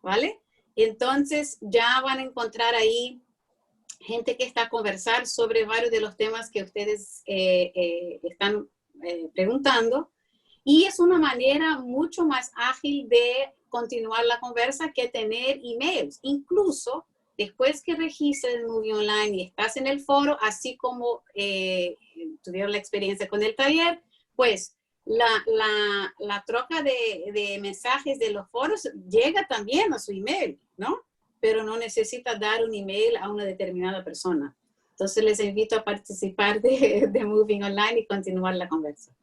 ¿vale? Entonces ya van a encontrar ahí gente que está a conversar sobre varios de los temas que ustedes están preguntando, y es una manera mucho más ágil de continuar la conversa que tener emails. Incluso después que registres el Moving Online y estás en el foro, así como tuvieron la experiencia con el taller, pues la troca de mensajes de los foros llega también a su email, ¿no? Pero no necesita dar un email a una determinada persona. Entonces les invito a participar de Moving Online y continuar la conversa.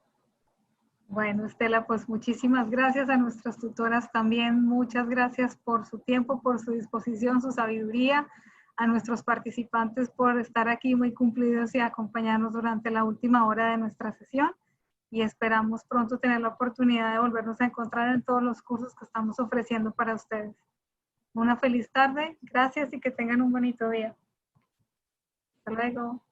Bueno, Estela, pues muchísimas gracias a nuestras tutoras también. Muchas gracias por su tiempo, por su disposición, su sabiduría. A nuestros participantes por estar aquí muy cumplidos y acompañarnos durante la última hora de nuestra sesión. Y esperamos pronto tener la oportunidad de volvernos a encontrar en todos los cursos que estamos ofreciendo para ustedes. Una feliz tarde, gracias y que tengan un bonito día. Hasta luego.